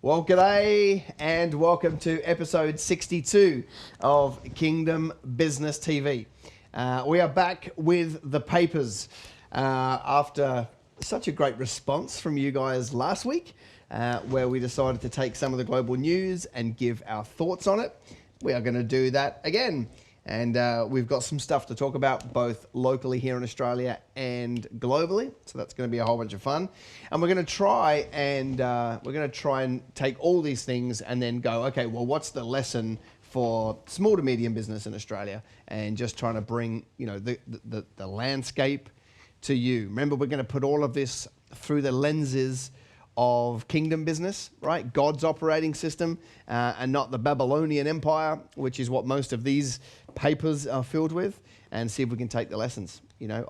Well, g'day and welcome to episode 62 of Kingdom Business TV. We are back with the papers after such a great response from you guys last week, where we decided to take some of the global news and give our thoughts on it. We are going to do that again. And we've got some stuff to talk about both locally here in Australia and globally. So that's going to be a whole bunch of fun. And we're going to try and take all these things and then go, okay, well, what's the lesson for small to medium business in Australia? And just trying to bring, the landscape to you. Remember, we're going to put all of this through the lenses of kingdom business, right? God's operating system, and not the Babylonian Empire, which is what most of these papers are filled with, and see if we can take the lessons.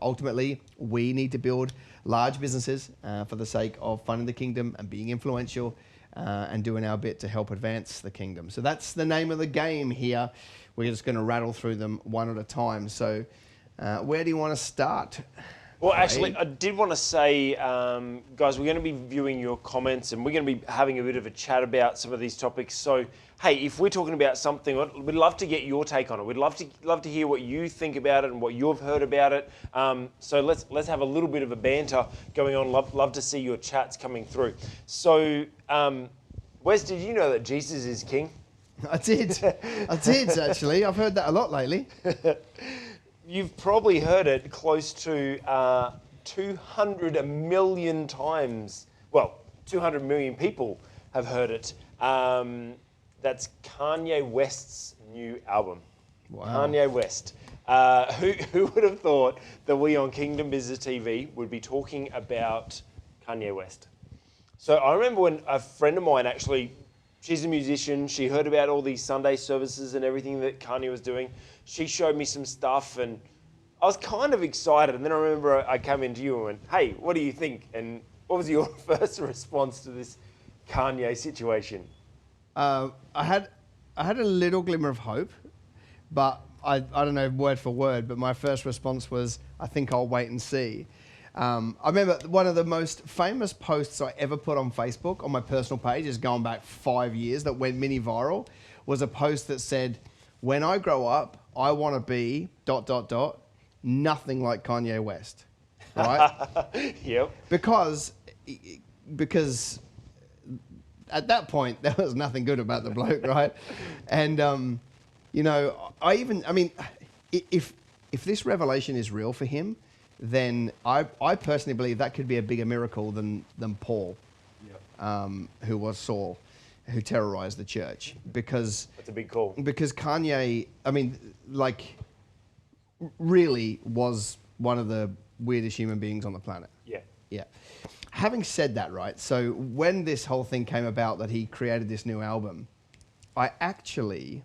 Ultimately, we need to build large businesses for the sake of funding the kingdom and being influential and doing our bit to help advance the kingdom. So that's the name of the game here. We're just going to rattle through them one at a time. So where do you want to start? Well, actually, I did want to say, guys, we're going to be viewing your comments and we're going to be having a bit of a chat about some of these topics. So, hey, if we're talking about something, we'd love to get your take on it. We'd love to hear what you think about it and what you've heard about it. So let's have a little bit of a banter going on. Love to see your chats coming through. So, Wes, did you know that Jesus is king? I did actually. I've heard that a lot lately. You've probably heard it close to 200 million times. Well, 200 million people have heard it. That's Kanye West's new album. Wow. Kanye West. Who would have thought that we on Kingdom Business TV would be talking about Kanye West? So I remember when a friend of mine actually, she's a musician, she heard about all these Sunday services and everything that Kanye was doing. She showed me some stuff and I was kind of excited. And then I remember I came into you and went, hey, what do you think? And what was your first response to this Kanye situation? I had a little glimmer of hope, but I don't know word for word, but my first response was, I think I'll wait and see. I remember one of the most famous posts I ever put on Facebook on my personal page, is going back 5 years, that went mini viral, was a post that said, when I grow up, I want to be ... nothing like Kanye West, right? Yep. Because at that point there was nothing good about the bloke, right? And if this revelation is real for him, then I personally believe that could be a bigger miracle than Paul, who was Saul, who terrorized the church. Because that's a big call. Because Kanye, really was one of the weirdest human beings on the planet. Yeah. Having said that, right, so when this whole thing came about that he created this new album, I actually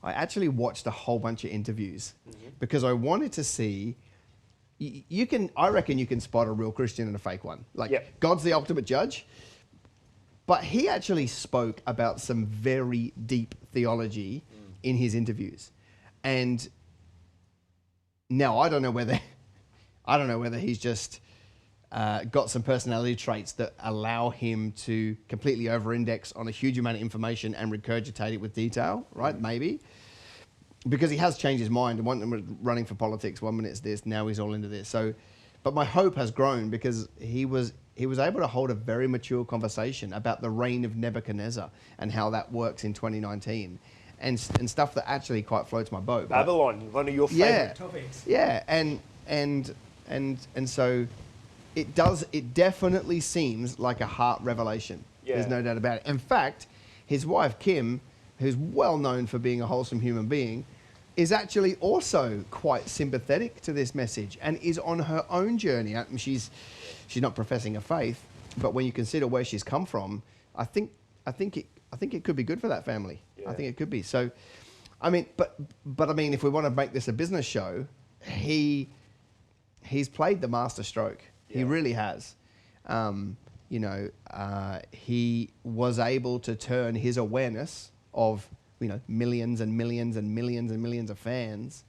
watched a whole bunch of interviews because I wanted to see, I reckon you can spot a real Christian and a fake one. God's the ultimate judge. But he actually spoke about some very deep theology in his interviews. And now I don't know whether he's just got some personality traits that allow him to completely over-index on a huge amount of information and regurgitate it with detail, right? Maybe. Because he has changed his mind. One minute running for politics, 1 minute it's this, now he's all into this. So, but my hope has grown because he was able to hold a very mature conversation about the reign of Nebuchadnezzar and how that works in 2019. And stuff that actually quite floats my boat. Babylon, one of your favorite topics. Yeah, and so it definitely seems like a heart revelation. Yeah. There's no doubt about it. In fact, his wife Kim, who's well known for being a wholesome human being, is actually also quite sympathetic to this message and is on her own journey. She's not professing a faith, but when you consider where she's come from, I think it could be good for that family. Yeah. I think it could be. So, I mean, but I mean, if we want to make this a business show, he's played the master stroke. Yeah. He really has. He was able to turn his awareness of, millions and millions and millions and millions of fans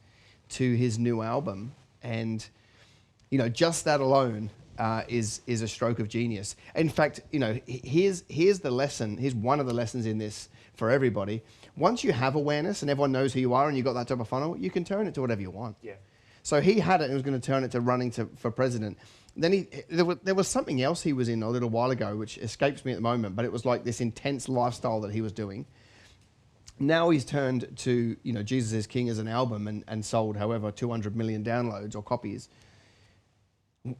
to his new album And, you know, just that alone is a stroke of genius. In fact, you know, here's the lesson. Here's one of the lessons in this for everybody. Once you have awareness and everyone knows who you are and you've got that type of funnel, you can turn it to whatever you want. Yeah. So he had it and was going to turn it to running for president. Then there was something else he was in a little while ago, which escapes me at the moment, but it was like this intense lifestyle that he was doing. Now he's turned to, you know, Jesus is King as an album and sold however 200 million downloads or copies.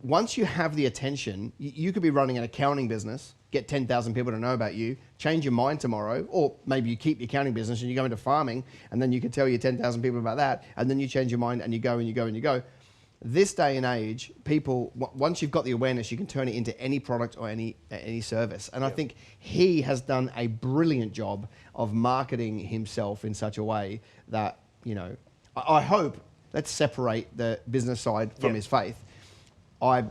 Once you have the attention, you could be running an accounting business, get 10,000 people to know about you, change your mind tomorrow, or maybe you keep the accounting business and you go into farming, and then you can tell your 10,000 people about that, and then you change your mind and you go and you go and you go. This day and age, people, once you've got the awareness, you can turn it into any product or any service. And I think he has done a brilliant job of marketing himself in such a way that, you know, I hope, let's separate the business side from his faith. I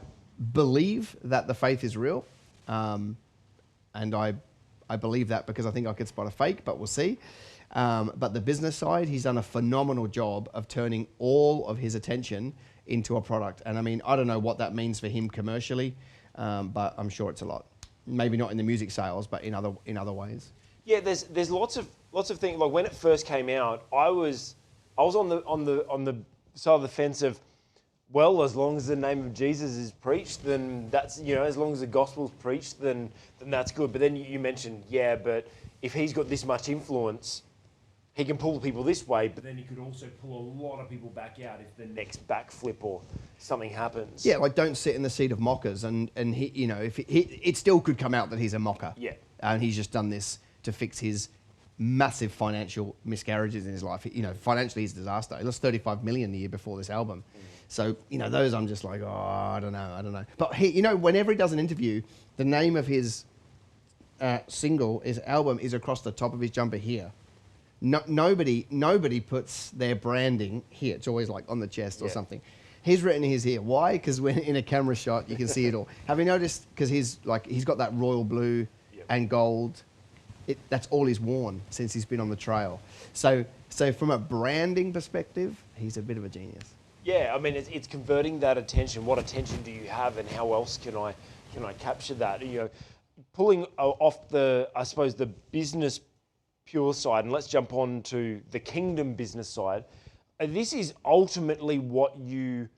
believe that the faith is real, and I believe that because I think I could spot a fake, but we'll see. But the business side, he's done a phenomenal job of turning all of his attention into a product. And I mean, I don't know what that means for him commercially, but I'm sure it's a lot. Maybe not in the music sales, but in other ways. Yeah, there's lots of things. Like when it first came out, I was on the side of the fence of, well, as long as the name of Jesus is preached, then that's, you know, as long as the gospel's preached, then that's good. But then you mentioned, yeah, but if he's got this much influence, he can pull people this way, but then he could also pull a lot of people back out if the next backflip or something happens. Yeah, like don't sit in the seat of mockers, and he, you know, if it still could come out that he's a mocker. Yeah, and he's just done this to fix his massive financial miscarriages in his life. You know, financially he's a disaster. He lost 35 million the year before this album. So, you know, those I'm just like, oh, I don't know. But he, you know, whenever he does an interview, the name of his his album is across the top of his jumper here. No, nobody puts their branding here. It's always like on the chest or something. He's written his here. Why? Because when in a camera shot, you can see it all. Have you noticed? Because he's got that royal blue and gold. That's all he's worn since he's been on the trail. So from a branding perspective, he's a bit of a genius. Yeah, I mean, it's converting that attention. What attention do you have, and how else can I capture that? You know, pulling off the business pure side, and let's jump on to the kingdom business side. This is ultimately what you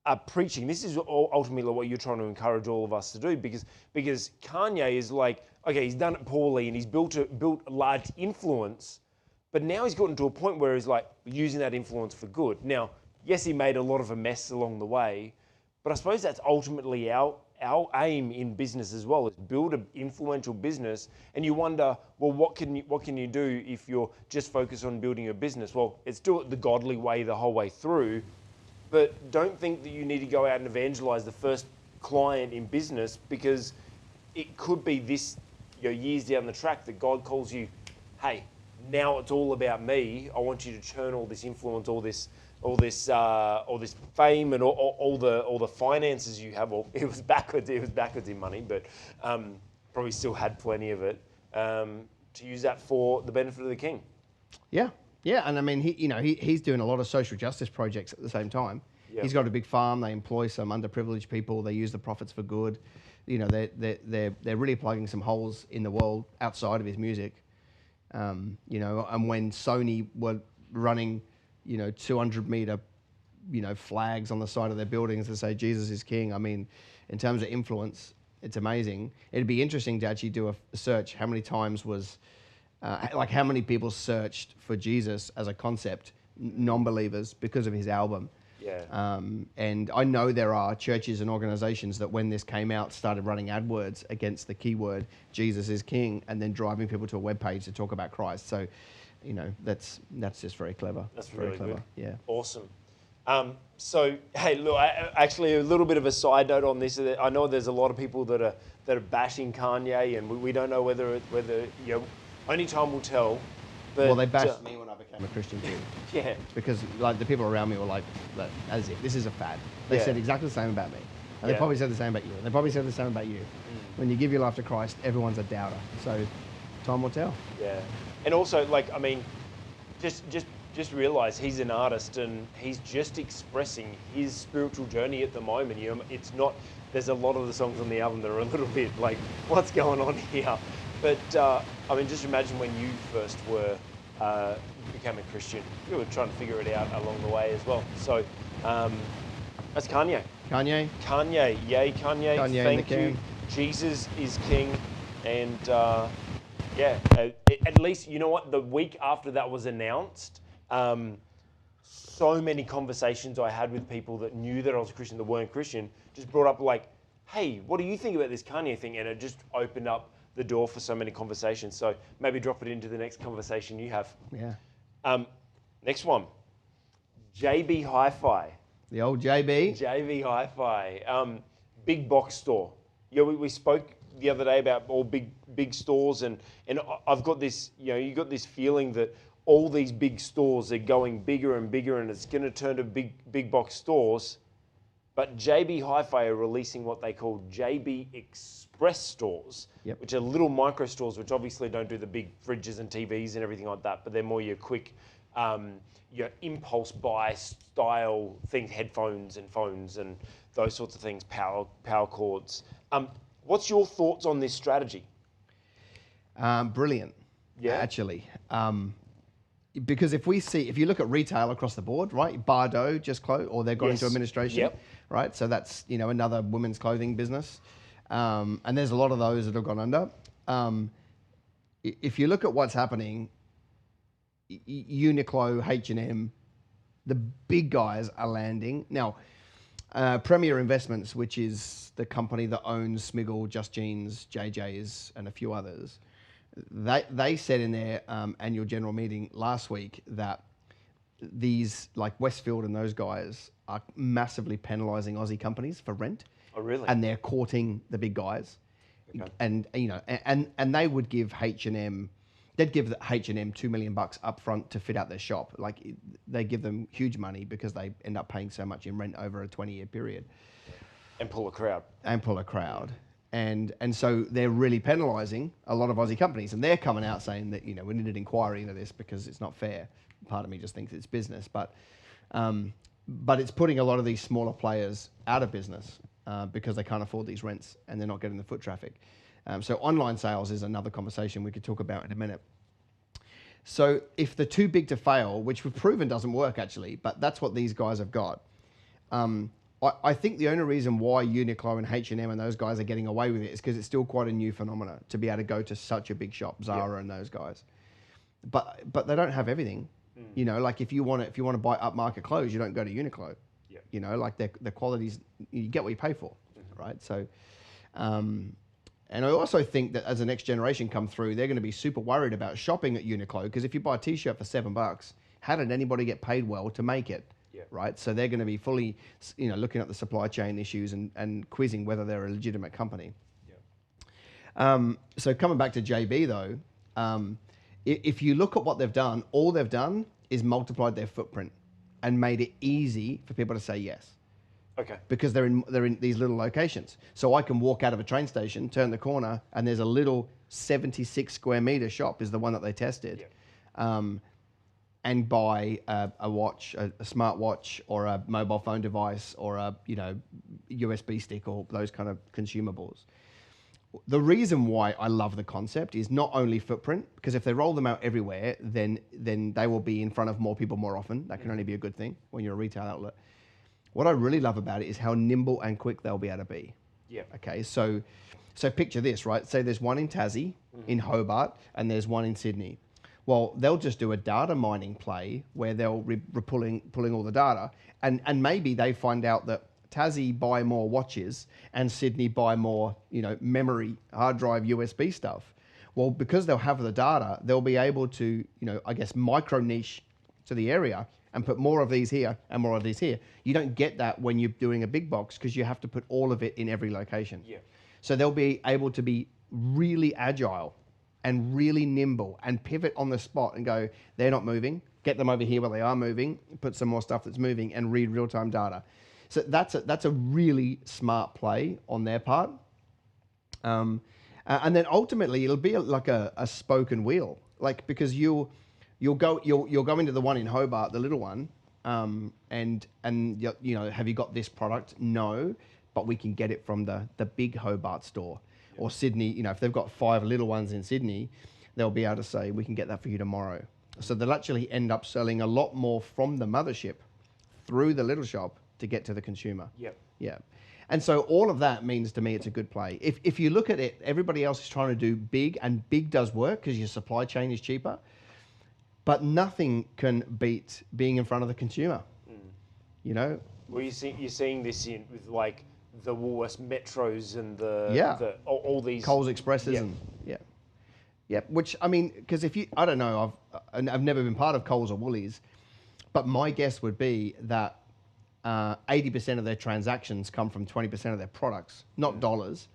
are preaching. This is ultimately what you're trying to encourage all of us to do, because Kanye is like, okay, he's done it poorly and he's built a large influence, but now he's gotten to a point where he's like using that influence for good. Now, yes, he made a lot of a mess along the way, but I suppose that's ultimately our aim in business as well, is build an influential business. And you wonder, well, what can you do if you're just focused on building a business? Well, it's do it the godly way the whole way through, but don't think that you need to go out and evangelize the first client in business, because it could be this, you know, years down the track that God calls you, hey, now it's all about me. I want you to churn all this influence, all this fame, and all the finances you have. Well, it was backwards in money, but probably still had plenty of it, to use that for the benefit of the king. Yeah, and I mean, he's doing a lot of social justice projects at the same time. Yep. He's got a big farm. They employ some underprivileged people. They use the profits for good. You know, they're really plugging some holes in the world outside of his music. You know, and when Sony were running, you know, 200-meter, you know, flags on the side of their buildings to say Jesus is King. I mean, in terms of influence, it's amazing. It'd be interesting to actually do a search. How many times was, how many people searched for Jesus as a concept, non-believers, because of his album? Yeah. And I know there are churches and organizations that when this came out started running AdWords against the keyword Jesus is King, and then driving people to a webpage to talk about Christ. So, you know, that's just very clever. That's very really clever. good. Yeah. Awesome. So, hey, look, actually a little bit of a side note on this. I know there's a lot of people that are bashing Kanye, and we don't know whether you know, only time will tell. But, well, they bashed me when I became a Christian too. Yeah. Because like the people around me were like, as if this is a fad. They said exactly the same about me. And they probably said the same about you. And they probably said the same about you. When you give your life to Christ, everyone's a doubter. So time will tell. Yeah. And also, like, I mean, just just realised he's an artist and he's just expressing his spiritual journey at the moment. You know, it's not. There's a lot of the songs on the album that are a little bit like, what's going on here? But I mean, just imagine when you first were became a Christian. You were trying to figure it out along the way as well. So that's Kanye. Kanye. Yay, Kanye. Kanye Thank in the you. can. Jesus is king. And yeah, at least, you know what? The week after that was announced, so many conversations I had with people that knew that I was a Christian that weren't Christian just brought up like, hey, what do you think about this Kanye thing? And it just opened up the door for so many conversations. So maybe drop it into the next conversation you have. Yeah. Next one, JB Hi-Fi. The old JB. JB Hi-Fi, big box store. Yeah, we spoke the other day about all big stores, and I've got this, you know, you got this feeling that all these big stores are going bigger and bigger, and it's going to turn to big box stores. But JB Hi-Fi are releasing what they call JB Express stores, Yep. which are little micro stores, which obviously don't do the big fridges and TVs and everything like that, but they're more your quick, your impulse buy style things, headphones and phones and those sorts of things, power cords. What's your thoughts on this strategy? Brilliant. Yeah. Actually. Because if you look at retail across the board, right? Bardo just closed, or they're going Yes. into administration, Yep. right? So that's, you know, another women's clothing business. And there's a lot of those that have gone under. If you look at what's happening, Uniqlo, H&M, the big guys are landing. Now, Premier Investments, which is the company that owns Smiggle, Just Jeans, JJ's, and a few others, they said in their annual general meeting last week that these, like Westfield and those guys, are massively penalising Aussie companies for rent. Oh, really? And they're courting the big guys. Okay. And you know, and they would give H&M, they'd give H&M $2 million up front to fit out their shop. Like, they give them huge money because they end up paying so much in rent over a 20-year period. And pull a crowd. And so they're really penalising a lot of Aussie companies, and they're coming out saying that, you know, we need an inquiry into this because it's not fair. Part of me just thinks it's business, but it's putting a lot of these smaller players out of business because they can't afford these rents and they're not getting the foot traffic. So online sales is another conversation we could talk about in a minute. So if they're too big to fail, which we've proven doesn't work actually, but that's what these guys have got. I think the only reason why Uniqlo and H&M and those guys are getting away with it is because it's still quite a new phenomenon to be able to go to such a big shop, Zara and those guys. But they don't have everything. You know, like if you want to buy upmarket clothes, you don't go to Uniqlo. Yeah. You know, like the qualities, you get what you pay for, right? So, and I also think that as the next generation come through, they're going to be super worried about shopping at Uniqlo, because if you buy a T-shirt for $7, how did anybody get paid well to make it? Yeah. Right? So they're going to be fully, you know, looking at the supply chain issues and quizzing whether they're a legitimate company. Yeah. So coming back to JB though, if you look at what they've done, all they've done is multiplied their footprint and made it easy for people to say yes. Okay. Because they're in these little locations. So I can walk out of a train station, turn the corner, and there's a little 76 square meter shop is the one that they tested. Yeah. And buy a watch, a smartwatch, or a mobile phone device, or a, you know, USB stick, or those kind of consumables. The reason why I love the concept is not only footprint, because if they roll them out everywhere, then they will be in front of more people more often. That can only be a good thing when you're a retail outlet. What I really love about it is how nimble and quick they'll be able to be. Yeah. Okay, so picture this, right? Say there's one in Tassie, in Hobart, and there's one in Sydney. Well, they'll just do a data mining play where they'll pulling all the data, and maybe they find out that Tassie buy more watches and Sydney buy more, you know, memory, hard drive, USB stuff. Well, because they'll have the data, they'll be able to, you know, I guess micro niche to the area and put more of these here and more of these here. You don't get that when you're doing a big box because you have to put all of it in every location. Yeah. So they'll be able to be really agile and really nimble and pivot on the spot and go, they're not moving, get them over here where they are moving, put some more stuff that's moving and read real-time data. So that's a really smart play on their part. And then ultimately it'll be like a spoken wheel, like, because you'll go into the one in Hobart, the little one, and have you got this product? No, but we can get it from the big Hobart store. Or Sydney, if they've got 5 little ones in Sydney, they'll be able to say, we can get that for you tomorrow. So they'll actually end up selling a lot more from the mothership through the little shop to get to the consumer. Yep. Yeah. And so all of that means to me it's a good play. If you look at it, everybody else is trying to do big, and big does work because your supply chain is cheaper. But nothing can beat being in front of the consumer. Well, you're seeing this with like the Woolworths Metros and all these Coles Expresses and which I mean, because I don't know, I've never been part of Coles or Woolies, but my guess would be that 80% of their transactions come from 20% of their products, not dollars,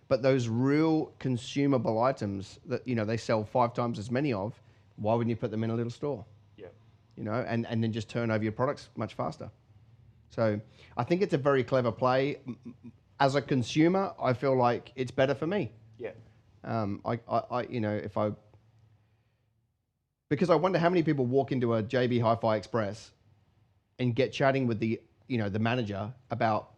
but those real consumable items that they sell 5 times as many of. Why wouldn't you put them in a little store? Yeah. And then just turn over your products much faster. So I think it's a very clever play. As a consumer, I feel like it's better for me. Yeah. Because I wonder how many people walk into a JB Hi-Fi Express and get chatting with the manager about,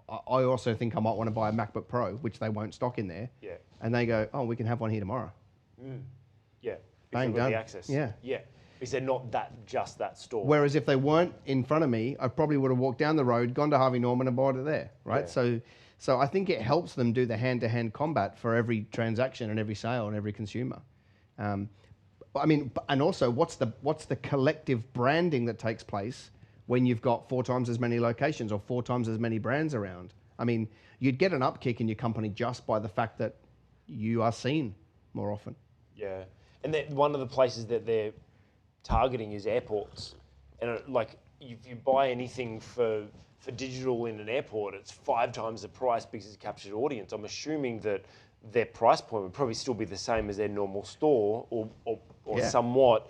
I also think I might want to buy a MacBook Pro, which they won't stock in there. Yeah. And they go, oh, we can have one here tomorrow. Yeah. Bang, Because done. the access. Yeah. Yeah. Because they're not just that store. Whereas if they weren't in front of me, I probably would have walked down the road, gone to Harvey Norman and bought it there, right? Yeah. So I think it helps them do the hand-to-hand combat for every transaction and every sale and every consumer. And also, what's the collective branding that takes place when you've got 4 times as many locations or 4 times as many brands around? I mean, you'd get an upkick in your company just by the fact that you are seen more often. Yeah. And one of the places that they're targeting is airports. And if you buy anything for digital in an airport, it's 5 times the price because it's captured audience. I'm assuming that their price point would probably still be the same as their normal store or somewhat.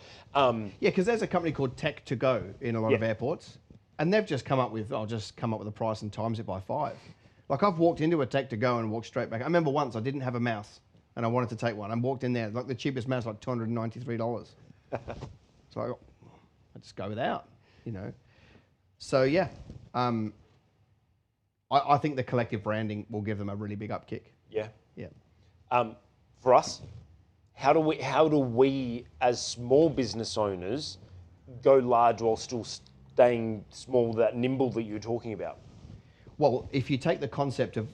Because there's a company called Tech to Go in a lot of airports, and they've just come up with, I'll just come up with a price and times it by 5. Like I've walked into a Tech to Go and walked straight back. I remember once I didn't have a mouse and I wanted to take one. I walked in there, like the cheapest mouse, like $293. So I just go without, So yeah, I think the collective branding will give them a really big upkick. Yeah. Yeah. For us, how do we as small business owners go large while still staying small, that nimble that you were talking about? Well, if you take the concept of,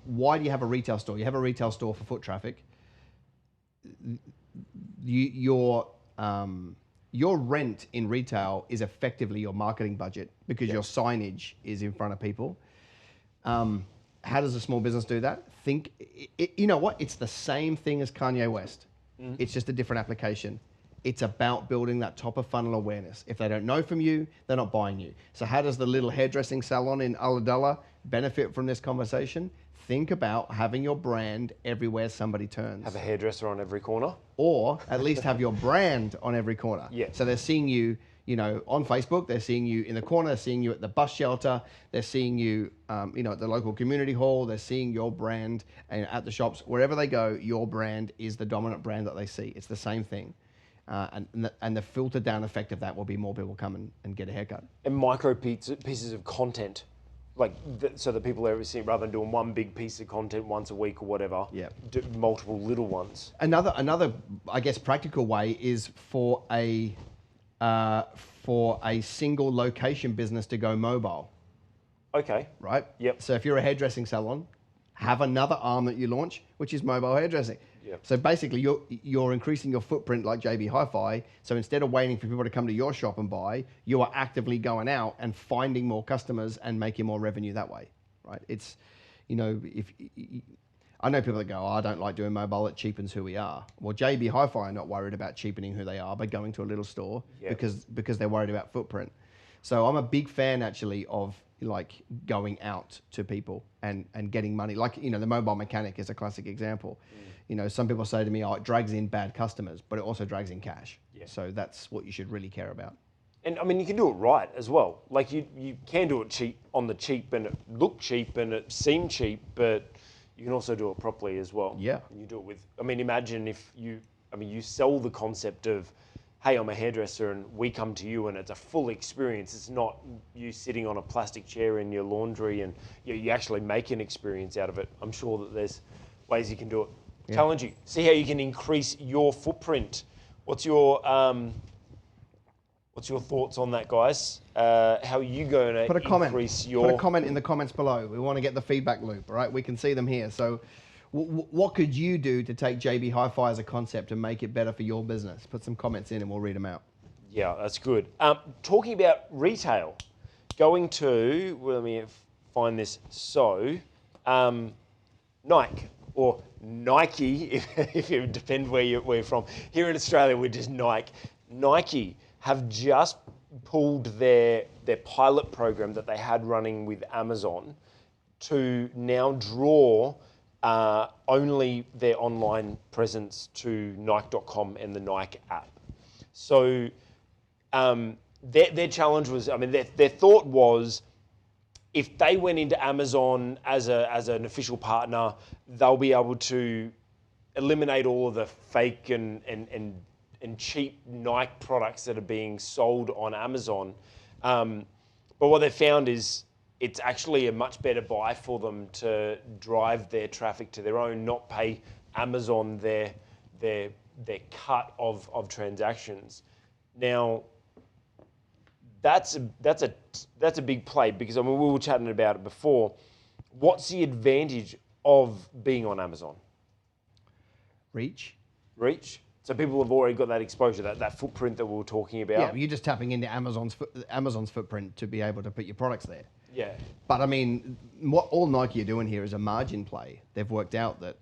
why do you have a retail store? You have a retail store for foot traffic. Your rent in retail is effectively your marketing budget because your signage is in front of people. How does a small business do that? You know what? It's the same thing as Kanye West. It's just a different application. It's about building that top of funnel awareness. If they don't know from you, they're not buying you. So how does the little hairdressing salon in Ulladulla benefit from this conversation? Think about having your brand everywhere somebody turns. Have a hairdresser on every corner? Or at least have your brand on every corner. Yeah. So they're seeing you, on Facebook, they're seeing you in the corner, they're seeing you at the bus shelter, they're seeing you, at the local community hall, they're seeing your brand and at the shops. Wherever they go, your brand is the dominant brand that they see. It's the same thing. And the filter down effect of that will be more people come and get a haircut. And micro pieces of content, so that people are seeing, rather than doing one big piece of content once a week or whatever, do multiple little ones. Another, I guess, practical way is for a single location business to go mobile. Okay. Right? Yep. So if you're a hairdressing salon, have another arm that you launch, which is mobile hairdressing. Yep. So basically, you're increasing your footprint like JB Hi-Fi. So instead of waiting for people to come to your shop and buy, you are actively going out and finding more customers and making more revenue that way, right? It's, if I know people that go, I don't like doing mobile, it cheapens who we are. Well, JB Hi-Fi are not worried about cheapening who they are by going to a little store because they're worried about footprint. So I'm a big fan actually of going out to people and getting money. The mobile mechanic is a classic example. Some people say to me, it drags in bad customers, but it also drags in cash. Yeah. So that's what you should really care about. And you can do it right as well. You can do it cheap on the cheap and it look cheap and it seem cheap, but you can also do it properly as well. Yeah. And you do it with, imagine if you sell the concept of hey, I'm a hairdresser and we come to you and it's a full experience. It's not you sitting on a plastic chair in your laundry and you actually make an experience out of it. I'm sure that there's ways you can do it. Yeah. Challenge you. See how you can increase your footprint. What's your thoughts on that, guys? How are you going to increase your... Put a comment in the comments below. We want to get the feedback loop, right? We can see them here. So what could you do to take JB Hi-Fi as a concept and make it better for your business? Put some comments in and we'll read them out. Yeah, that's good. Talking about retail, going to... Well, let me find this. So, Nike, or Nike, if it depends where you're from. Here in Australia, we're just Nike. Nike have just pulled their pilot program that they had running with Amazon to now draw only their online presence to Nike.com and the Nike app. So their challenge was, I mean, their thought was, if they went into Amazon as an official partner, they'll be able to eliminate all of the fake and cheap Nike products that are being sold on Amazon. But what they found is it's actually a much better buy for them to drive their traffic to their own, not pay Amazon their cut of transactions. Now, that's a big play because, I mean, we were chatting about it before. What's the advantage of being on Amazon? Reach. So people have already got that exposure, that footprint that we were talking about. Yeah, you're just tapping into Amazon's footprint to be able to put your products there. Yeah. But I mean, what all Nike are doing here is a margin play. They've worked out that,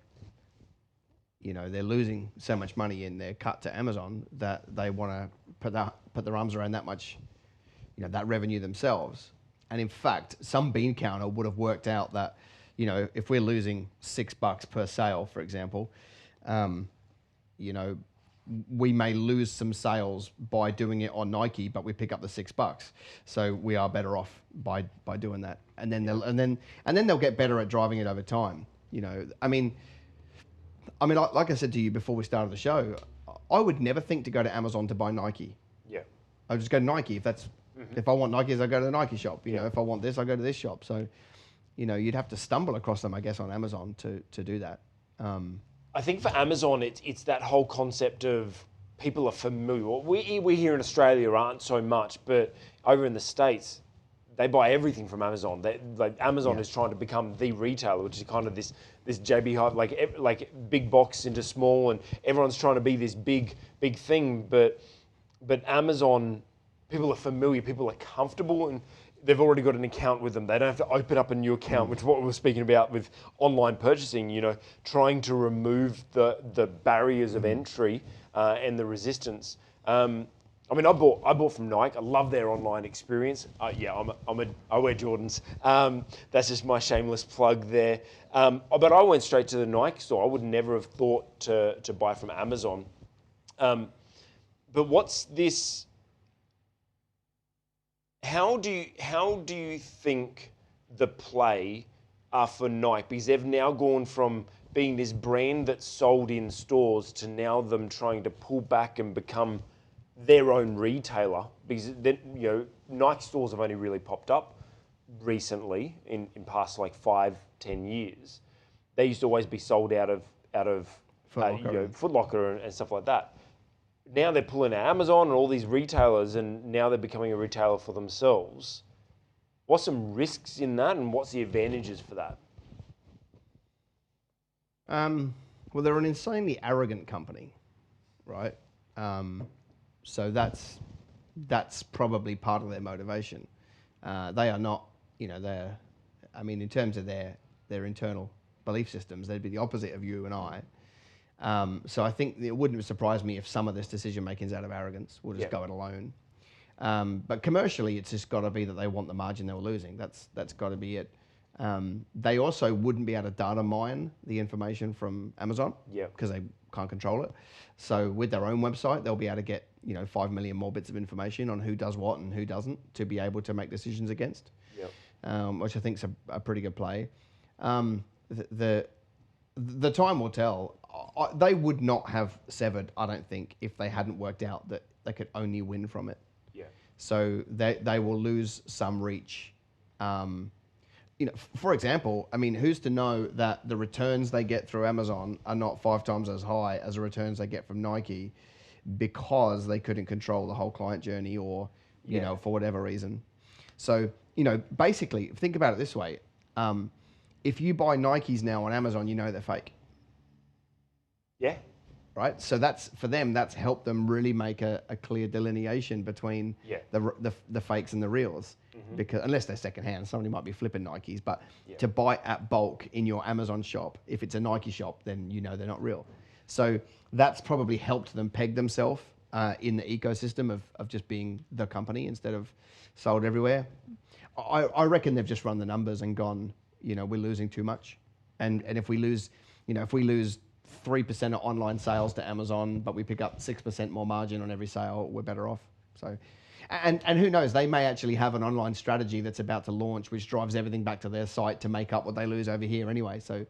they're losing so much money in their cut to Amazon that they want to put their arms around that much, that revenue themselves. And in fact, some bean counter would have worked out that, if we're losing $6 per sale, for example, we may lose some sales by doing it on Nike, but we pick up the $6. So we are better off by doing that. And then they'll get better at driving it over time. I mean, like I said to you before we started the show, I would never think to go to Amazon to buy Nike. Yeah. I would just go to Nike. If I want Nikes, I go to the Nike shop. If I want this, I go to this shop. So, you'd have to stumble across them, I guess, on Amazon to do that. I think for Amazon, it's that whole concept of people are familiar. We here in Australia aren't so much, but over in the States, they buy everything from Amazon. Amazon is trying to become the retailer, which is kind of this JB Hi, like big box into small, and everyone's trying to be this big thing. But Amazon, people are familiar, people are comfortable, and they've already got an account with them. They don't have to open up a new account, which is what we were speaking about with online purchasing, trying to remove the barriers of entry and the resistance. I bought from Nike. I love their online experience. I wear Jordans. That's just my shameless plug there. But I went straight to the Nike store. I would never have thought to buy from Amazon. But what's this... How do you think the play for Nike? Because they've now gone from being this brand that's sold in stores to now them trying to pull back and become their own retailer. Because Nike stores have only really popped up recently in past 5-10 years. They used to always be sold out of Foot Locker and stuff like that. Now they're pulling out Amazon and all these retailers, and now they're becoming a retailer for themselves. What's some risks in that, and what's the advantages for that? Well, they're an insanely arrogant company, right? So that's probably part of their motivation. They are not, in terms of their internal belief systems, they'd be the opposite of you and I. So I think it wouldn't surprise me if some of this decision making is out of arrogance. We'll just go it alone. But commercially, it's just got to be that they want the margin they were losing. That's got to be it. They also wouldn't be able to data mine the information from Amazon because they can't control it. So with their own website, they'll be able to get 5 million more bits of information on who does what and who doesn't to be able to make decisions against. Which I think is a pretty good play. The time will tell. they would not have severed, I don't think, if they hadn't worked out that they could only win from it. Yeah. So they will lose some reach. For example, I mean, who's to know that the returns they get through Amazon are not 5 times as high as the returns they get from Nike because they couldn't control the whole client journey or, for whatever reason. So, basically, think about it this way. If you buy Nikes now on Amazon, they're fake. Yeah. Right? So that's, for them, that's helped them really make a clear delineation between the fakes and the reals. Mm-hmm. Because unless they're secondhand, somebody might be flipping Nikes, but to buy at bulk in your Amazon shop, if it's a Nike shop, then they're not real. So that's probably helped them peg themselves in the ecosystem of just being the company instead of sold everywhere. I reckon they've just run the numbers and gone, we're losing too much. And if we lose, if we lose 3% of online sales to Amazon, but we pick up 6% more margin on every sale, we're better off. So, and who knows, they may actually have an online strategy that's about to launch, which drives everything back to their site to make up what they lose over here anyway. So,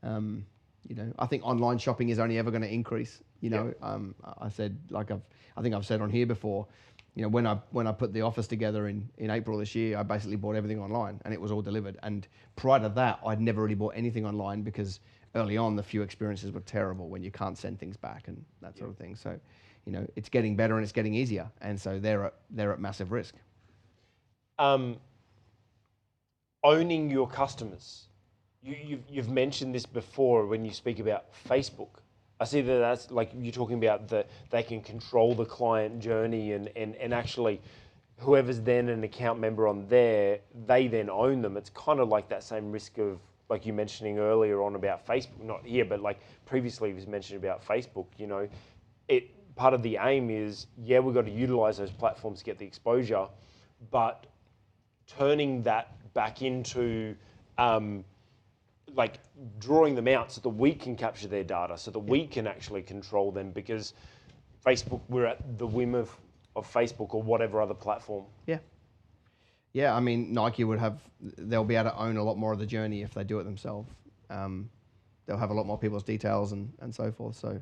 I think online shopping is only ever going to increase. I said, I think I've said on here before, when I put the office together in April this year, I basically bought everything online and it was all delivered. And prior to that, I'd never really bought anything online because early on, the few experiences were terrible when you can't send things back and that sort of thing. So, it's getting better and it's getting easier. And so they're at massive risk. Owning your customers. You've mentioned this before when you speak about Facebook. I see that's like you're talking about that they can control the client journey and actually whoever's then an account member on there, they then own them. It's kind of like that same risk of, like you mentioning earlier on about Facebook, not here, but like previously it was mentioned about Facebook, part of the aim is, we've got to utilize those platforms to get the exposure, but turning that back into like drawing them out so that we can capture their data, so that we can actually control them, because Facebook, we're at the whim of Facebook or whatever other platform. Yeah. Yeah, I mean, Nike they'll be able to own a lot more of the journey if they do it themselves. They'll have a lot more people's details and so forth. So,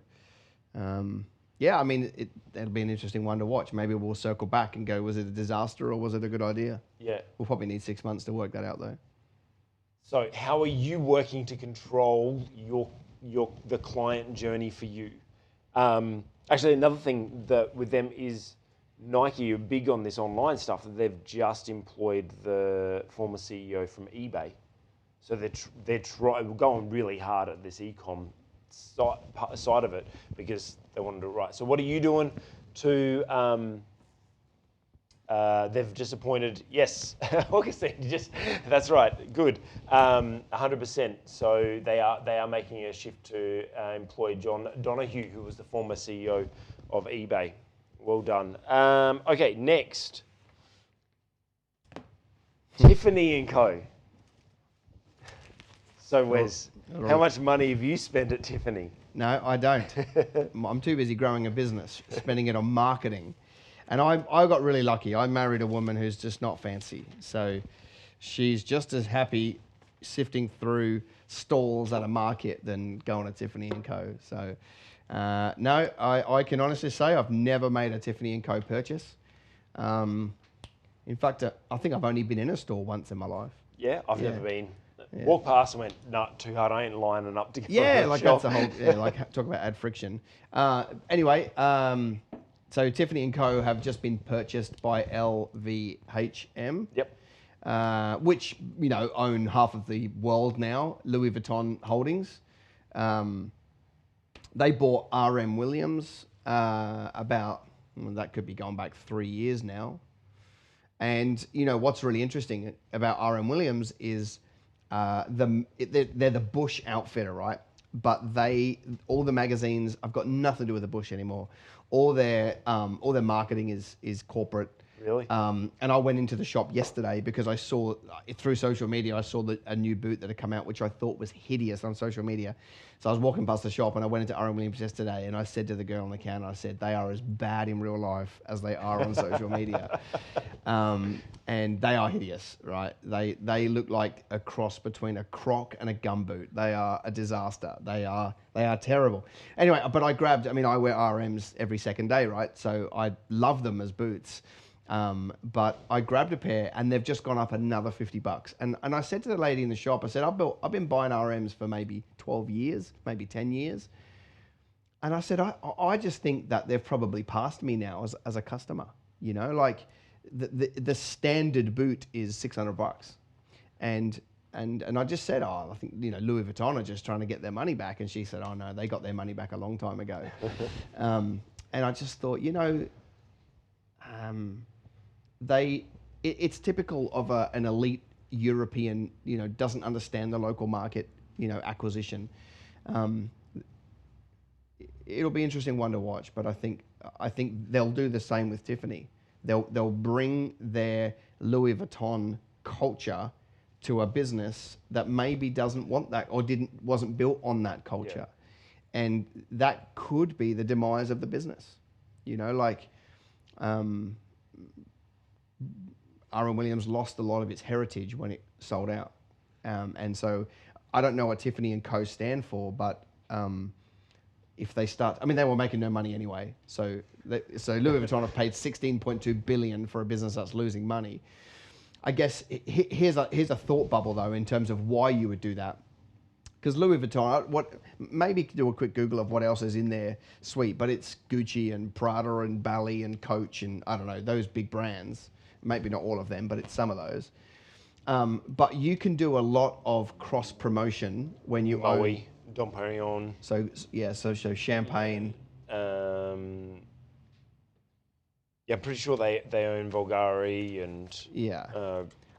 I mean, it'll be an interesting one to watch. Maybe we'll circle back and go, was it a disaster or was it a good idea? Yeah. We'll probably need 6 months to work that out, though. So how are you working to control the client journey for you? Actually, another thing that with them is Nike are big on this online stuff. They've just employed the former CEO from eBay. So they're going really hard at this e-com side of it because they want to do it right. So what are you doing to... they've just appointed, yes, Augustine, that's right, good, 100%. So they are making a shift to employ John Donahue, who was the former CEO of eBay. Well done. Okay, next. Tiffany & Co. So Wes, how much money have you spent at Tiffany? No, I don't. I'm too busy growing a business, spending it on marketing. And I got really lucky. I married a woman who's just not fancy. So she's just as happy sifting through stalls at a market than going to Tiffany & Co. So no, I can honestly say I've never made a Tiffany & Co. purchase. In fact, I think I've only been in a store once in my life. Yeah, I've never been. Yeah. Walked past and went, no, too hard. I ain't lining up to go. Yeah, like shop. That's the whole. Like talk about add friction. Anyway, so Tiffany & Co. have just been purchased by LVHM. Yep. Which own half of the world now. Louis Vuitton Holdings. They bought RM Williams that could be going back 3 years now. And what's really interesting about RM Williams is they're the Bush outfitter, right? But all the magazines, I've got nothing to do with the Bush anymore. All their marketing is corporate. Really? And I went into the shop yesterday because I saw through social media, I saw a new boot that had come out, which I thought was hideous on social media. So I was walking past the shop and I went into RM Williams yesterday and I said to the girl on the counter, I said, they are as bad in real life as they are on social media. And they are hideous, right? They look like a cross between a croc and a gumboot. They are a disaster. They are terrible. Anyway, but I grabbed. I mean, I wear RMs every second day, right? So I love them as boots. But I grabbed a pair, and they've just gone up another $50. And I said to the lady in the shop, I said, I've been buying RMs for maybe 12 years, maybe 10 years. And I said, I just think that they've probably passed me now as a customer. You know, like the standard boot is $600. And I just said, I think, Louis Vuitton are just trying to get their money back. And she said, oh no, they got their money back a long time ago. And I just thought, it's typical of an elite European, doesn't understand the local market, acquisition. It'll be an interesting one to watch, but I think they'll do the same with Tiffany. They'll bring their Louis Vuitton culture to a business that maybe doesn't want that or wasn't built on that culture, and that could be the demise of the business. R.M. Williams lost a lot of its heritage when it sold out, and so I don't know what Tiffany and Co. stand for, but if they start, they were making no money anyway. So Louis Vuitton have paid $16.2 billion for a business that's losing money. I guess here's a thought bubble though in terms of why you would do that, because Louis Vuitton, maybe do a quick Google of what else is in their suite, but it's Gucci and Prada and Bally and Coach and I don't know, those big brands. Maybe not all of them, but it's some of those. But you can do a lot of cross promotion when you own Dom Perignon. So Champagne. I'm pretty sure they own Bulgari and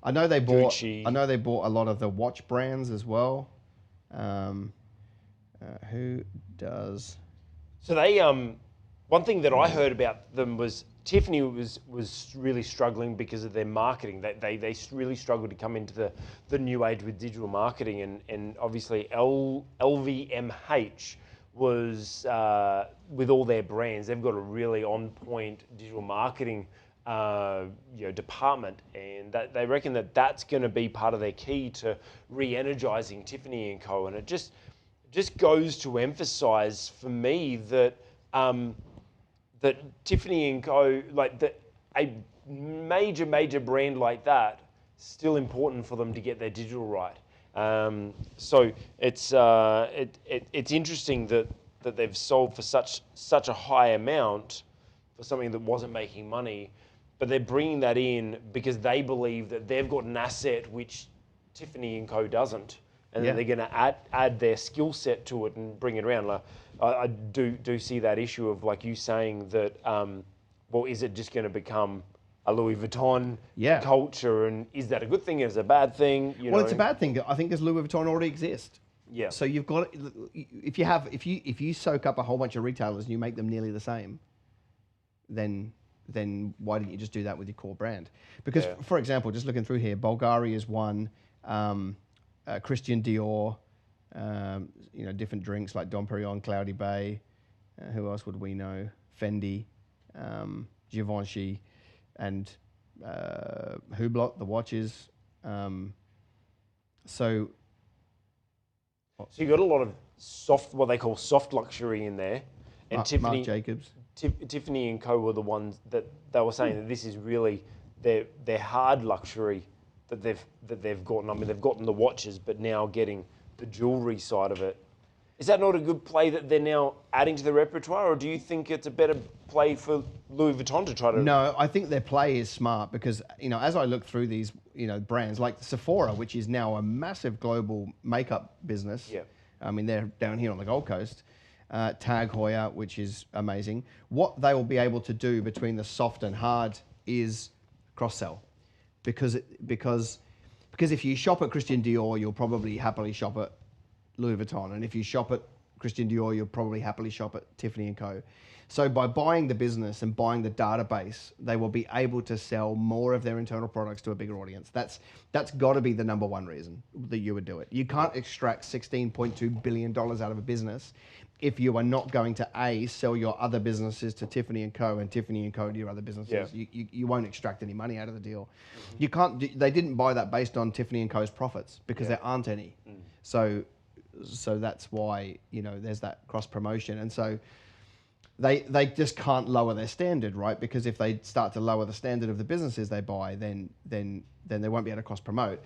I know they bought Gucci. I know they bought a lot of the watch brands as well. Who does? So they one thing that I heard about them was Tiffany was really struggling because of their marketing. They really struggled to come into the new age with digital marketing, and obviously LVMH was with all their brands. They've got a really on point digital marketing department, and they reckon that's going to be part of their key to re-energizing Tiffany and Co. And it just goes to emphasize for me that. That Tiffany and Co, a major brand like that, still important for them to get their digital right. So it's interesting that they've sold for such a high amount for something that wasn't making money, but they're bringing that in because they believe that they've got an asset which Tiffany and Co doesn't, and then they're going to add their skill set to it and bring it around. I do see that issue of, like you saying, that, is it just going to become a Louis Vuitton culture, and is that a good thing? Is it a bad thing? It's a bad thing, I think, because Louis Vuitton already exists. Yeah. So you've got, if you soak up a whole bunch of retailers and you make them nearly the same, then why didn't you just do that with your core brand? Because, for example, just looking through here, Bulgari is one, Christian Dior, different drinks like Dom Perignon, Cloudy Bay. Who else would we know? Fendi, Givenchy, and Hublot, the watches. So you got a lot of what they call soft luxury in there, and Marc Jacobs. Tiffany and Co were the ones that they were saying that this is really their hard luxury that they've gotten. They've gotten the watches, but now getting the jewelry side of it. Is that not a good play that they're now adding to the repertoire, or do you think it's a better play for Louis Vuitton to try to? No, I think their play is smart because, as I look through these, brands like Sephora, which is now a massive global makeup business. Yeah. They're down here on the Gold Coast. Tag Heuer, which is amazing. What they will be able to do between the soft and hard is cross-sell. Because if you shop at Christian Dior, you'll probably happily shop at Louis Vuitton, and if you shop at Christian Dior, you'll probably happily shop at Tiffany and Co. So by buying the business and buying the database, they will be able to sell more of their internal products to a bigger audience. That's got to be the number one reason that you would do it. You can't extract $16.2 billion out of a business if you are not going to sell your other businesses to Tiffany & Co. and Tiffany & Co. to your other businesses, you won't extract any money out of the deal. You can't. They didn't buy that based on Tiffany & Co.'s profits because there aren't any. So that's why there's that cross promotion, and so they just can't lower their standard, right? Because if they start to lower the standard of the businesses they buy, then they won't be able to cross promote.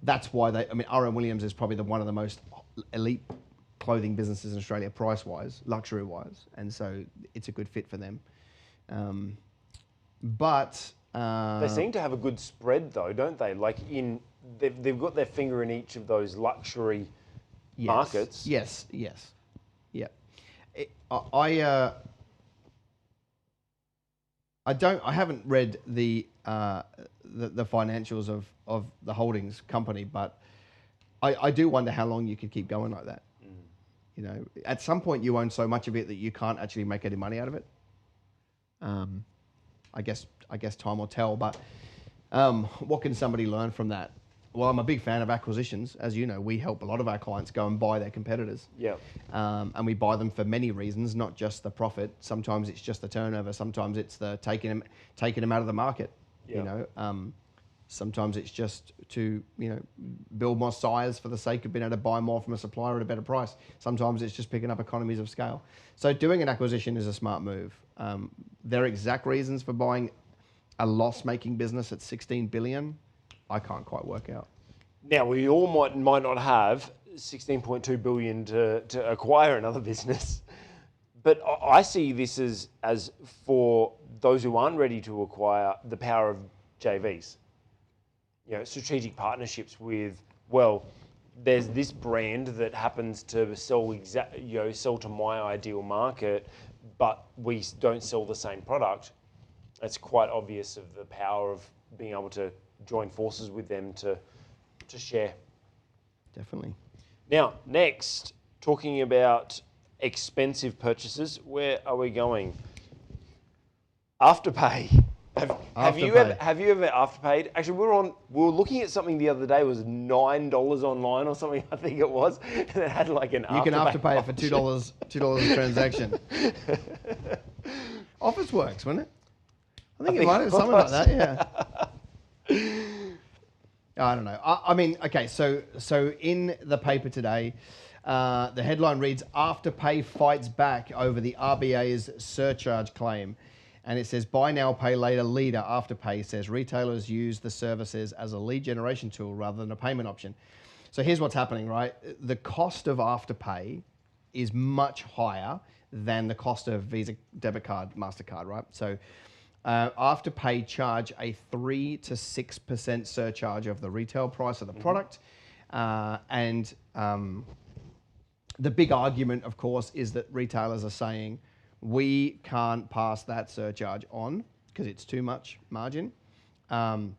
That's why R.M. Williams is probably one of the most elite clothing businesses in Australia, price-wise, luxury-wise, and so it's a good fit for them. But they seem to have a good spread, though, don't they? Like they've got their finger in each of those luxury markets. Yes. Yeah. I haven't read the financials of the holdings company, but I do wonder how long you could keep going like that. At some point you own so much of it that you can't actually make any money out of it. I guess time will tell, but what can somebody learn from that? Well, I'm a big fan of acquisitions. As you know, we help a lot of our clients go and buy their competitors. Yeah. And we buy them for many reasons, not just the profit. Sometimes it's just the turnover. Sometimes it's the taking them out of the market. Yeah. Sometimes it's just to build more size for the sake of being able to buy more from a supplier at a better price. Sometimes it's just picking up economies of scale. So doing an acquisition is a smart move. Their exact reasons for buying a loss-making business at $16 billion, I can't quite work out. Now, we all might not have $16.2 billion to acquire another business, but I see this as for those who aren't ready to acquire, the power of JVs. Strategic partnerships with, there's this brand that happens to sell sell to my ideal market, but we don't sell the same product. It's quite obvious of the power of being able to join forces with them to share. Definitely. Now, next, talking about expensive purchases, where are we going? Afterpay. Have you ever afterpaid? Actually, we were looking at something the other day. It was $9 online or something, I think it was, and it had like an. You can afterpay it for $2 a transaction. Officeworks, wasn't it? I think it might have something like that. Yeah. I don't know. I mean, okay. So in the paper today, the headline reads: Afterpay fights back over the RBA's surcharge claim. And it says, buy now, pay later leader Afterpay says retailers use the services as a lead generation tool rather than a payment option. So here's what's happening, right? The cost of Afterpay is much higher than the cost of Visa, debit card, MasterCard, right? So Afterpay charge a 3 to 6% surcharge of the retail price of the product. And the big argument, of course, is that retailers are saying, we can't pass that surcharge on because it's too much margin. And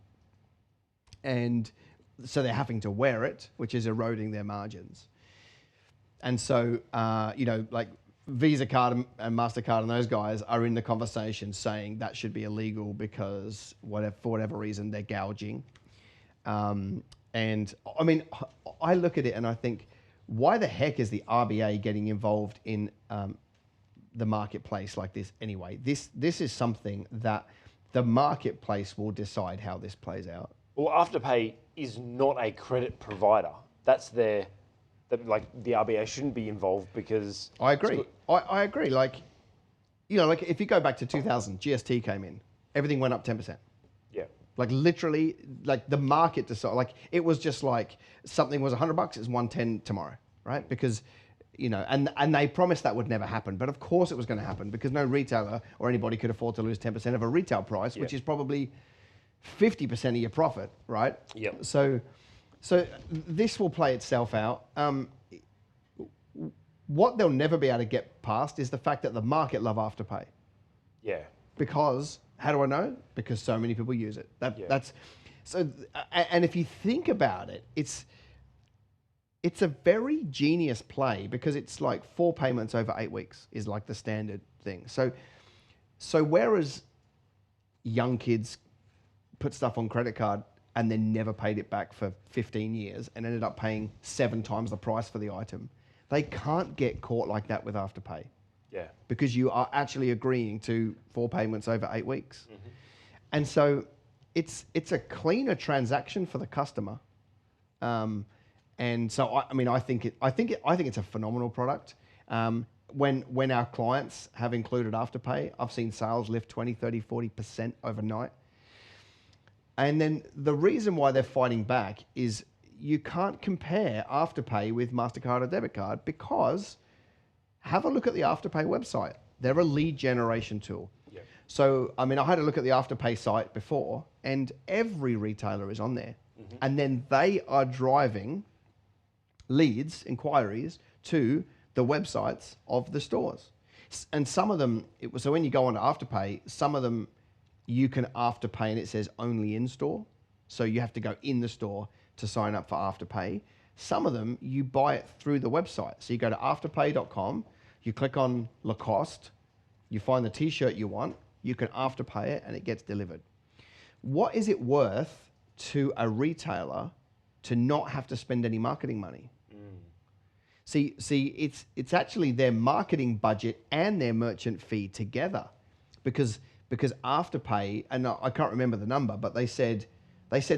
so they're having to wear it, which is eroding their margins. And so, like Visa card and MasterCard and those guys are in the conversation saying that should be illegal because for whatever reason, they're gouging. And I mean, I look at it and I think, why the heck is the RBA getting involved in the marketplace like this anyway? This is something that the marketplace will decide how this plays out. Well, Afterpay is not a credit provider. That's the RBA shouldn't be involved because... I agree. I agree. Like if you go back to 2000, GST came in, everything went up 10%. Yeah. Like literally, like the market decided, like it was just like something was $100, it's 110 tomorrow, right? Because and they promised that would never happen. But of course it was going to happen because no retailer or anybody could afford to lose 10% of a retail price, which is probably 50% of your profit, right? Yep. So this will play itself out. What they'll never be able to get past is the fact that the market love Afterpay. Yeah. Because, how do I know? Because so many people use it. That's so. And if you think about it, it's a very genius play because it's like 4 payments over 8 weeks is like the standard thing. So whereas young kids put stuff on credit card and then never paid it back for 15 years and ended up paying 7 times the price for the item, They can't get caught like that with Afterpay Yeah. because you are actually agreeing to 4 payments over 8 weeks. And so it's a cleaner transaction for the customer. And so I think it's a phenomenal product. When our clients have included Afterpay, I've seen sales lift 20, 30, 40% overnight. And then the reason why they're fighting back is you can't compare Afterpay with MasterCard or debit card because have a look at the Afterpay website. They're a lead generation tool. Yep. So, I had a look at the Afterpay site before, and every retailer is on there. And then they are driving leads, inquiries, to the websites of the stores. And some of them, so when you go on to Afterpay, some of them you can Afterpay and it says only in store. So you have to go in the store to sign up for Afterpay. Some of them, you buy it through the website. So you go to afterpay.com, you click on Lacoste, you find the t-shirt you want, you can Afterpay it and it gets delivered. What is it worth to a retailer to not have to spend any marketing money? See, it's actually their marketing budget and their merchant fee together, because Afterpay, and I can't remember the number, but they said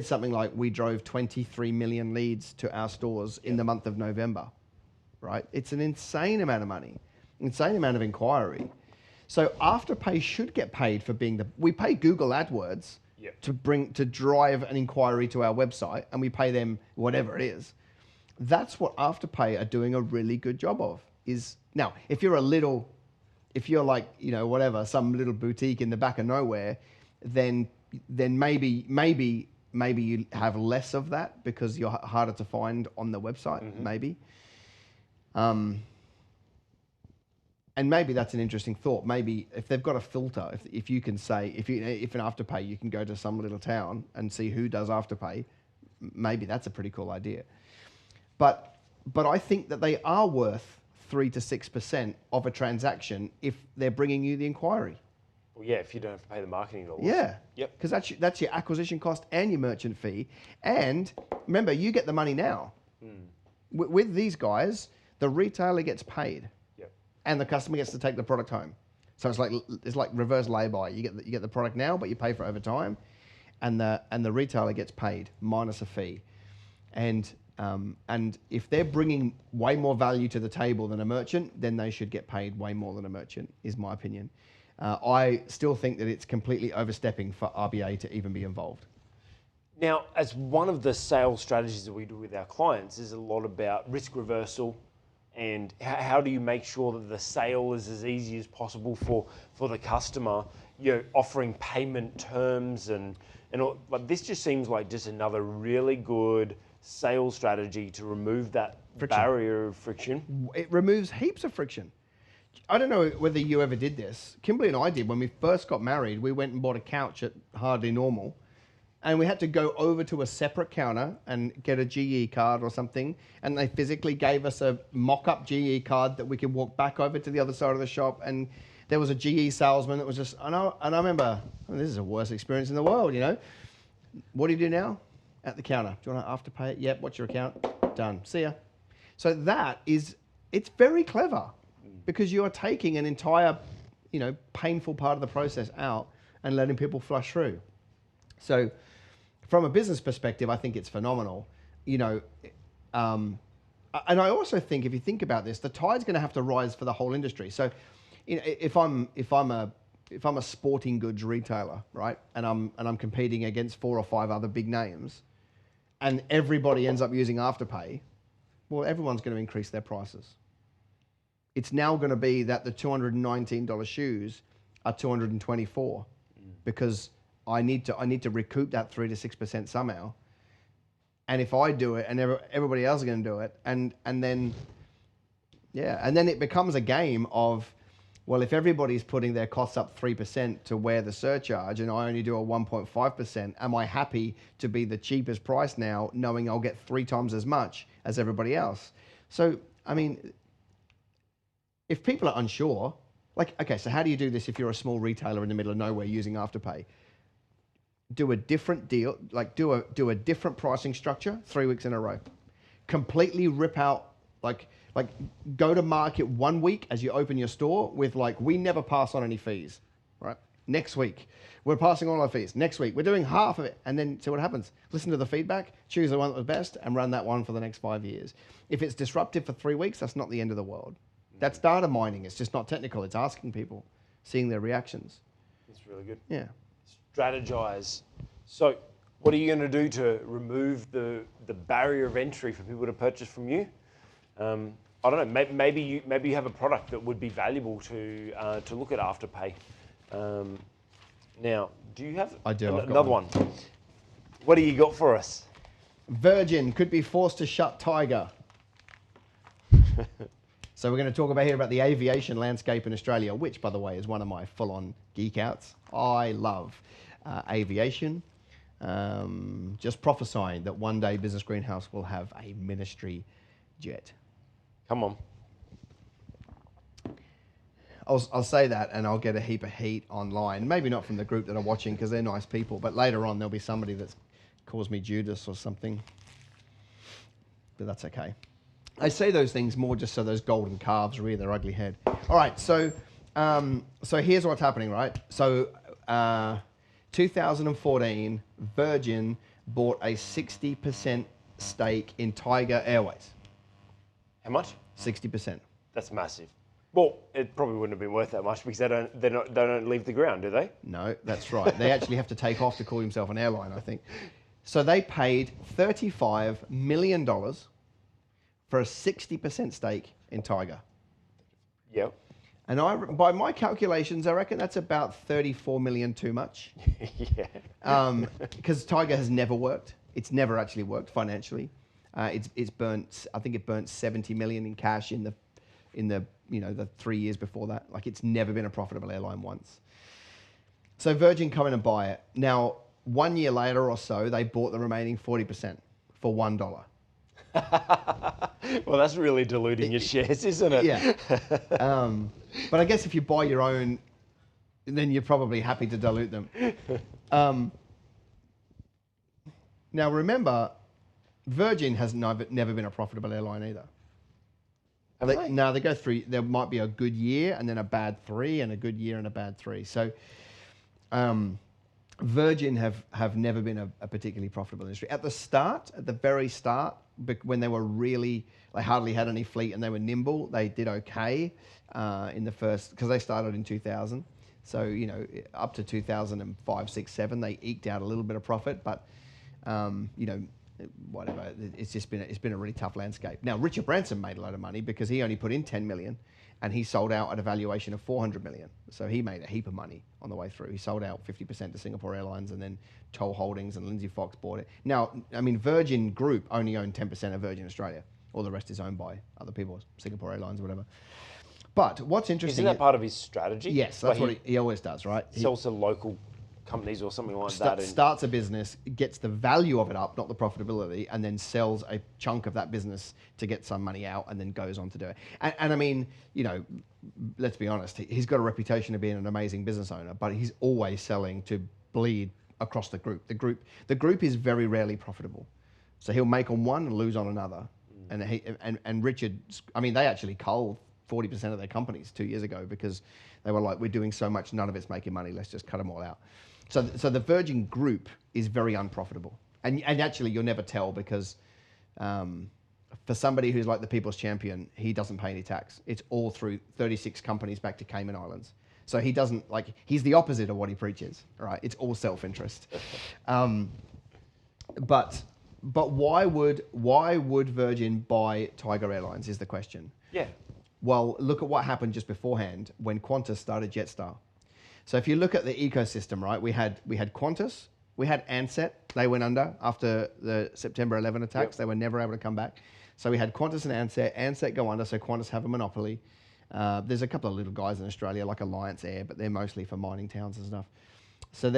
something like we drove 23 million leads to our stores in the month of November, right? It's an insane amount of money, insane amount of inquiry. So Afterpay should get paid for being we pay Google AdWords to drive an inquiry to our website, and we pay them whatever it is. That's what Afterpay are doing a really good job of. Now, if you're like, whatever, some little boutique in the back of nowhere, then maybe you have less of that because you're harder to find on the website, maybe. And maybe that's an interesting thought. Maybe if they've got a filter, if you can say, if an Afterpay, you can go to some little town and see who does Afterpay, maybe that's a pretty cool idea. But I think that they are worth 3 to 6% of a transaction if they're bringing you the inquiry. Well, yeah, if you don't have to pay the marketing dollars. Yeah. Yep. Because that's your acquisition cost and your merchant fee. And remember, you get the money now. With these guys, the retailer gets paid. Yep. And the customer gets to take the product home. So it's like reverse lay-by. You get the product now, but you pay for it over time, and the retailer gets paid minus a fee. And if they're bringing way more value to the table than a merchant, then they should get paid way more than a merchant, is my opinion. I still think that it's completely overstepping for RBA to even be involved. Now, as one of the sales strategies that we do with our clients is a lot about risk reversal and how do you make sure that the sale is as easy as possible for the customer, offering payment terms and all, but this just seems like just another really good sales strategy to remove that barrier of friction. It removes heaps of friction. I don't know whether you ever did this. Kimberly and I did. When we first got married, we went and bought a couch at Hardly Normal, and we had to go over to a separate counter and get a GE card or something, and they physically gave us a mock-up GE card that we could walk back over to the other side of the shop, and there was a GE salesman that was just, and I remember, this is the worst experience in the world, What do you do now? At the counter. Do you want to Afterpay it? Yep. What's your account? Done. See ya. So it's very clever because you are taking an entire, painful part of the process out and letting people flush through. So from a business perspective, I think it's phenomenal. And I also think if you think about this, the tide's going to have to rise for the whole industry. So if I'm a sporting goods retailer, right, and I'm competing against 4 or 5 other big names, and everybody ends up using Afterpay, well, everyone's going to increase their prices. It's now going to be that the $219 shoes are $224 because I need to recoup that 3 to 6% somehow. And if I do it, and everybody else is going to do it, and then it becomes a game of, well, if everybody's putting their costs up 3% to wear the surcharge and I only do a 1.5%, am I happy to be the cheapest price now, knowing I'll get 3 times as much as everybody else? So, if people are unsure, so how do you do this if you're a small retailer in the middle of nowhere using Afterpay? Do a different deal, do a different pricing structure 3 weeks in a row. Completely rip out Like go to market 1 week as you open your store with like, we never pass on any fees, right? Next week, we're passing on our fees. Next week, we're doing half of it. And then see what happens. Listen to the feedback, choose the one that was best, and run that one for the next 5 years. If it's disruptive for 3 weeks, that's not the end of the world. That's data mining. It's just not technical. It's asking people, seeing their reactions. That's really good. Yeah. Strategize. So, what are you going to do to remove the barrier of entry for people to purchase from you? I don't know. Maybe you have a product that would be valuable to look at Afterpay. Now, do you have I do. another one? What do you got for us? Virgin could be forced to shut Tiger. So we're going to talk about the aviation landscape in Australia, which, by the way, is one of my full-on geek outs. I love aviation. Just prophesying that one day Business Greenhouse will have a ministry jet. Come on. I'll say that and I'll get a heap of heat online. Maybe not from the group that are watching because they're nice people, but later on there'll be somebody that calls me Judas or something. But that's okay. I say those things more just so those golden calves rear their ugly head. All right, so here's what's happening, right? So 2014, Virgin bought a 60% stake in Tiger Airways. How much? 60%. That's massive. Well, it probably wouldn't have been worth that much because they don't leave the ground, do they? No, that's right. They actually have to take off to call himself an airline, I think. So they paid $35 million for a 60% stake in Tiger. Yep. And by my calculations, I reckon that's about 34 million too much. Yeah. Because Tiger has never worked. It's never actually worked financially. It's burnt. I think it burnt 70 million in cash in the the 3 years before that. Like, it's never been a profitable airline once. So Virgin come in and buy it. Now, 1 year later or so, they bought the remaining 40% for $1. Well, that's really diluting your shares, isn't it? Yeah. But I guess if you buy your own, then you're probably happy to dilute them. Now, remember, Virgin has never been a profitable airline either. No, they go through, there might be a good year and then a bad 3 and a good year and a bad 3. So Virgin have never been a particularly profitable industry. At the very start, when they were really, they hardly had any fleet and they were nimble, they did okay in the first, because they started in 2000. So, up to 2005, 6, 7, they eked out a little bit of profit, but, whatever. It's been a really tough landscape. Now, Richard Branson made a lot of money because he only put in 10 million and he sold out at a valuation of 400 million. So he made a heap of money on the way through. He sold out 50% to Singapore Airlines and then Toll Holdings and Lindsay Fox bought it. Now, I mean, Virgin Group only owned 10% of Virgin Australia. All the rest is owned by other people, Singapore Airlines or whatever. But what's interesting... Isn't that part of his strategy? Yes, that's what he always does, right? Sells to local companies or something like that. Starts a business, gets the value of it up, not the profitability, and then sells a chunk of that business to get some money out and then goes on to do it. And I mean, let's be honest, he's got a reputation of being an amazing business owner, but he's always selling to bleed across the group. The group is very rarely profitable. So he'll make on one and lose on another. And Richard, I mean, they actually culled 40% of their companies 2 years ago because they were like, we're doing so much, none of it's making money, let's just cut them all out. So the Virgin Group is very unprofitable. And actually, you'll never tell because for somebody who's like the people's champion, he doesn't pay any tax. It's all through 36 companies back to Cayman Islands. So he doesn't, he's the opposite of what he preaches, right? It's all self-interest. But why would Virgin buy Tiger Airlines is the question. Yeah. Well, look at what happened just beforehand when Qantas started Jetstar. So if you look at the ecosystem, right, we had Qantas, we had Ansett. They went under after the September 11 attacks. Yep. They were never able to come back. So we had Qantas and Ansett. Ansett go under, so Qantas have a monopoly. There's a couple of little guys in Australia like Alliance Air, but they're mostly for mining towns and stuff. So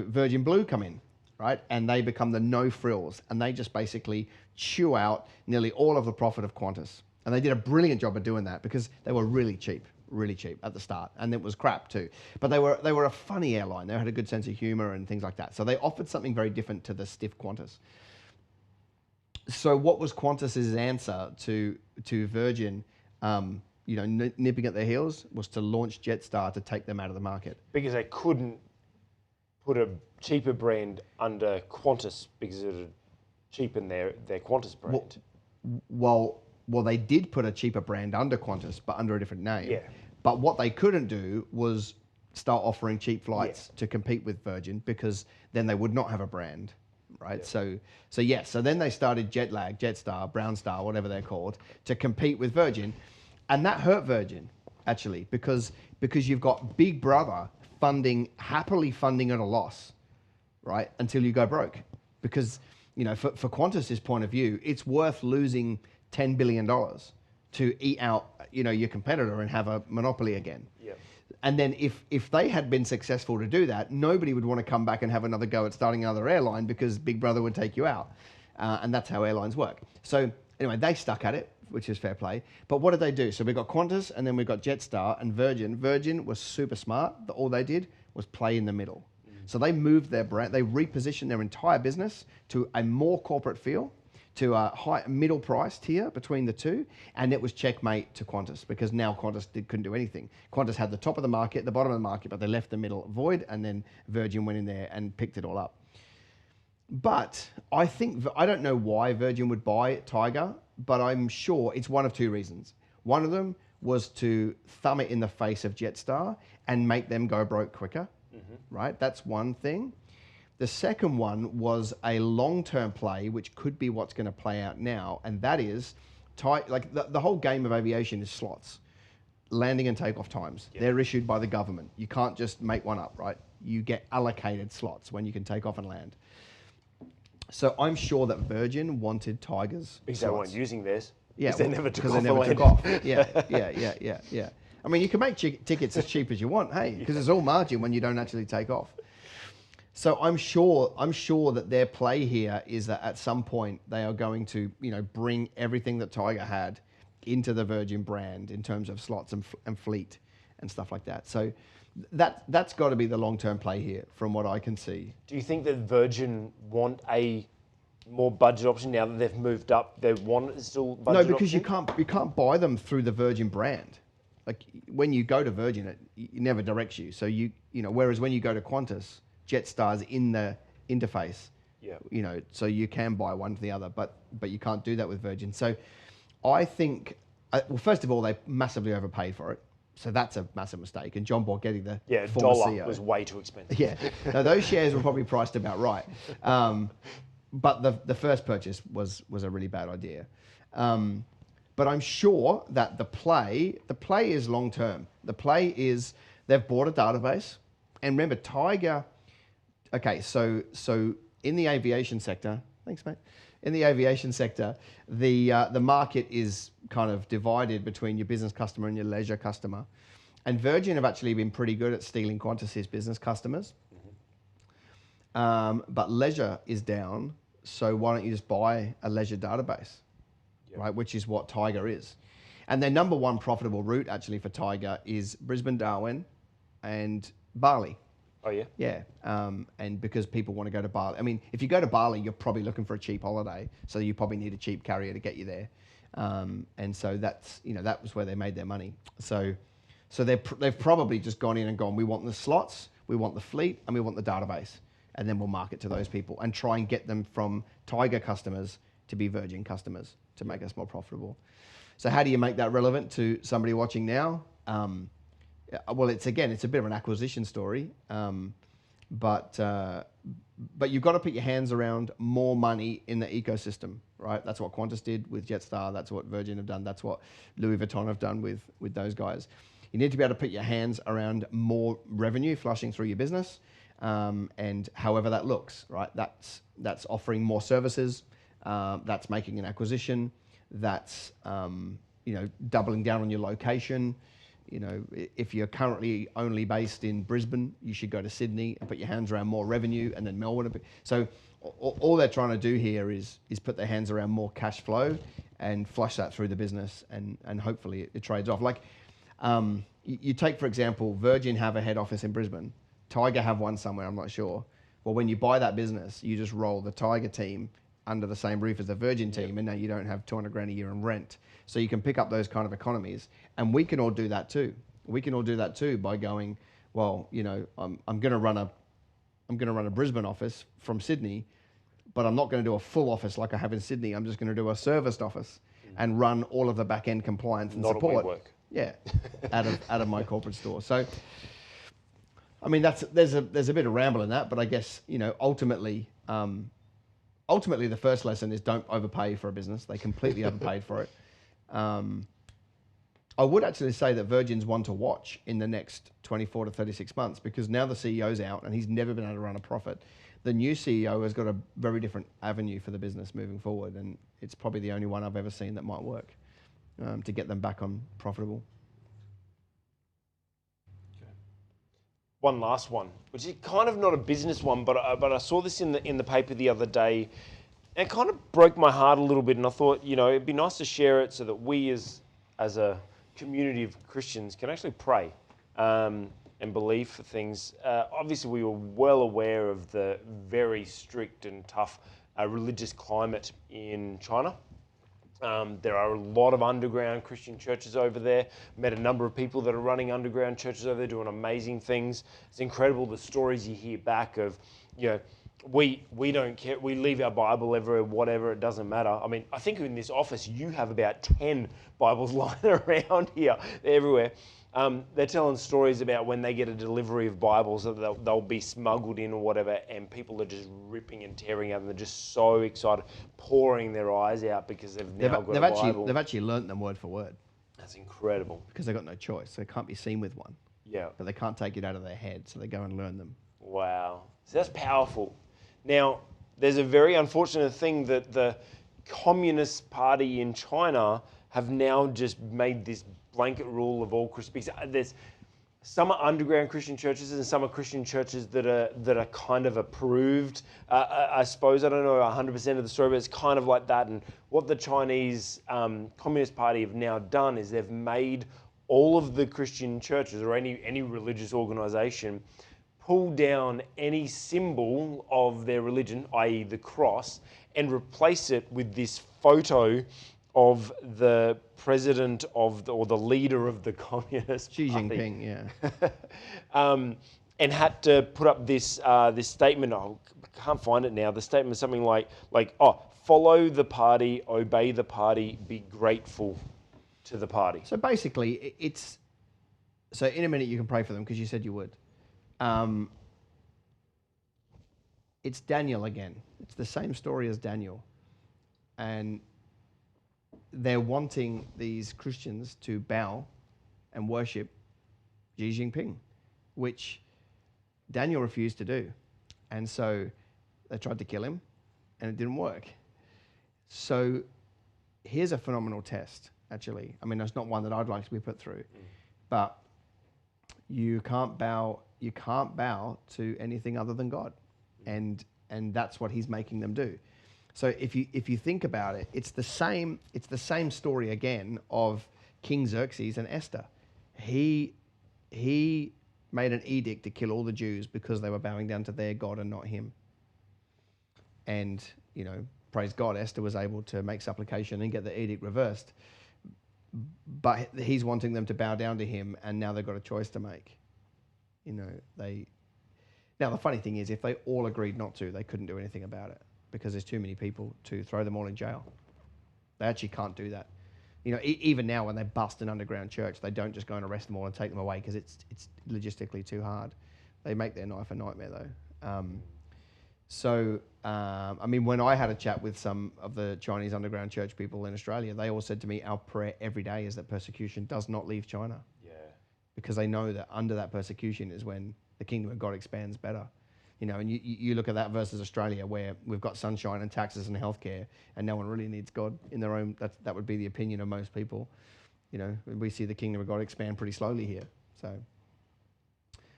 Virgin Blue come in, right, and they become the no frills, and they just basically chew out nearly all of the profit of Qantas. And they did a brilliant job of doing that because they were really cheap at the start, and it was crap too. But they were a funny airline. They had a good sense of humor and things like that. So they offered something very different to the stiff Qantas. So what was Qantas's answer to Virgin, nipping at their heels, was to launch Jetstar to take them out of the market. Because they couldn't put a cheaper brand under Qantas because it would cheapen their Qantas brand. Well, they did put a cheaper brand under Qantas, but under a different name. Yeah. But what they couldn't do was start offering cheap flights to compete with Virgin, because then they would not have a brand, right? Yeah. So then they started Jetlag, Jetstar, Brown Star, whatever they're called, to compete with Virgin, and that hurt Virgin actually, because you've got Big Brother happily funding at a loss, right? Until you go broke, because for Qantas's point of view, it's worth losing $10 billion to eat out your competitor and have a monopoly again. Yeah. And then if they had been successful to do that, nobody would want to come back and have another go at starting another airline, because Big Brother would take you out. And that's how airlines work. So anyway, they stuck at it, which is fair play. But what did they do? So we got Qantas, and then we got Jetstar and Virgin. Virgin was super smart. All they did was play in the middle. So they moved their brand, they repositioned their entire business to a more corporate feel, to a high middle price tier between the two, and it was checkmate to Qantas, because now Qantas couldn't do anything. Qantas had the top of the market, the bottom of the market, but they left the middle void, and then Virgin went in there and picked it all up. But I don't know why Virgin would buy Tiger, but I'm sure it's one of two reasons. One of them was to thumb it in the face of Jetstar and make them go broke quicker, right? That's one thing. The second one was a long-term play, which could be what's going to play out now, and that is, the whole game of aviation is slots, landing and takeoff times. Yep. They're issued by the government. You can't just make one up, right? You get allocated slots when you can take off and land. So I'm sure that Virgin wanted Tiger's because slots. they weren't using theirs. Yeah, they never took off. They never took off. Yeah. I mean, you can make tickets as cheap as you want, hey, because it's all margin when you don't actually take off. So I'm sure that their play here is that at some point they are going to, bring everything that Tiger had into the Virgin brand in terms of slots and fleet and stuff like that. So that's got to be the long-term play here, from what I can see. Do you think that Virgin want a more budget option now that they've moved up? They want still budget option? No, because you can't buy them through the Virgin brand. Like when you go to Virgin, it never directs you. So whereas when you go to Qantas, Jetstar's in the interface. Yeah. So you can buy one for the other, but you can't do that with Virgin. So I think, well, first of all, they massively overpaid for it. So that's a massive mistake. And John Borghetti, the former dollar CEO, was way too expensive. Yeah. Now, those shares were probably priced about right. But the first purchase was a really bad idea. But I'm sure that the play is long term. The play is they've bought a database. And remember, Tiger, okay, so in the aviation sector, thanks, mate. In the aviation sector, the market is kind of divided between your business customer and your leisure customer. And Virgin have actually been pretty good at stealing Qantas's business customers. But leisure is down, so why don't you just buy a leisure database, right? Which is what Tiger is. And their number one profitable route actually for Tiger is Brisbane, Darwin, and Bali. Oh, yeah? Yeah, and because people want to go to Bali. I mean, if you go to Bali, you're probably looking for a cheap holiday, so you probably need a cheap carrier to get you there. And so that's, that was where they made their money. So they've probably just gone in and gone, we want the slots, we want the fleet, and we want the database. And then we'll market to those people and try and get them from Tiger customers to be Virgin customers to make us more profitable. So how do you make that relevant to somebody watching now? Well, it's a bit of an acquisition story, but you've got to put your hands around more money in the ecosystem, right? That's what Qantas did with Jetstar. That's what Virgin have done. That's what Louis Vuitton have done with those guys. You need to be able to put your hands around more revenue flushing through your business, and however that looks, right? That's offering more services. That's making an acquisition. That's doubling down on your location. If you're currently only based in Brisbane, you should go to Sydney and put your hands around more revenue, and then Melbourne. So all they're trying to do here is put their hands around more cash flow and flush that through the business, and hopefully it trades off. Like you take, for example, Virgin have a head office in Brisbane. Tiger have one somewhere, I'm not sure. Well, when you buy that business, you just roll the Tiger team under the same roof as the Virgin team, and now you don't have 200 grand a year in rent. So you can pick up those kind of economies, and we can all do that too. We can all do that too by going, well, you know, I'm going to run a Brisbane office from Sydney, but I'm not going to do a full office like I have in Sydney. I'm just going to do a serviced office and run all of the back end compliance and Not support. at WeWork. Yeah, out of my corporate store. So, I mean, there's a bit of ramble in that, but I guess, you know, ultimately the first lesson is don't overpay for a business. They completely overpaid for it. I would actually say that Virgin's one to watch in the next 24 to 36 months, because now the CEO's out and he's never been able to run a profit. The new CEO has got a very different avenue for the business moving forward, and it's probably the only one I've ever seen that might work to get them back on profitable. One last one, which is kind of not a business one, but I saw this in the paper the other day, and it kind of broke my heart a little bit. And I thought, you know, it'd be nice to share it so that we as a community of Christians can actually pray and believe for things. Obviously, we were well aware of the very strict and tough religious climate in China. There are a lot of underground Christian churches over there. Met a number of people that are running underground churches over there, doing amazing things. It's incredible the stories you hear back of, you know, we don't care. We leave our Bible everywhere, whatever, it doesn't matter. I mean, I think in this office you have about 10 Bibles lying around here. They're everywhere. They're telling stories about when they get a delivery of Bibles that they'll be smuggled in or whatever, and people are just ripping and tearing at them. They're just so excited, pouring their eyes out because they've got a Bible. They've actually learnt them word for word. That's incredible. Because they've got no choice. They can't be seen with one. Yeah. But they can't take it out of their head, so they go and learn them. Wow. So that's powerful. Now, there's a very unfortunate thing that the Communist Party in China have now just made this blanket rule of all Christians. There's some are underground Christian churches and some are Christian churches that are kind of approved. I suppose I don't know 100% of the story, but it's kind of like that. And what the Chinese Communist Party have now done is they've made all of the Christian churches or any religious organization pull down any symbol of their religion, i.e. the cross, and replace it with this photo of the president of or the leader of the Communist Xi Party. Jinping, yeah. And had to put up this this statement. I can't find it now. The statement is something like, follow the party, obey the party, be grateful to the party. So basically, so in a minute you can pray for them because you said you would. It's Daniel again. It's the same story as Daniel. And they're wanting these Christians to bow and worship Xi Jinping, which Daniel refused to do. And so they tried to kill him, and it didn't work. So here's a phenomenal test, actually. I mean, it's not one that I'd like to be put through, but you can't bow to anything other than God. And that's what he's making them do. So if you think about it, it's the same story again of King Xerxes and Esther. He made an edict to kill all the Jews because they were bowing down to their God and not him. And, you know, praise God, Esther was able to make supplication and get the edict reversed. But he's wanting them to bow down to him, and now they've got a choice to make. You know, Now, the funny thing is, if they all agreed not to, they couldn't do anything about it because there's too many people to throw them all in jail. They actually can't do that. You know, even now when they bust an underground church, they don't just go and arrest them all and take them away because it's logistically too hard. They make their life a nightmare, though. I mean, when I had a chat with some of the Chinese underground church people in Australia, they all said to me, our prayer every day is that persecution does not leave China. Yeah. Because they know that under that persecution is when the kingdom of God expands better. You know, and you look at that versus Australia, where we've got sunshine and taxes and healthcare, and no one really needs God in their own. That would be the opinion of most people. You know, we see the kingdom of God expand pretty slowly here. So,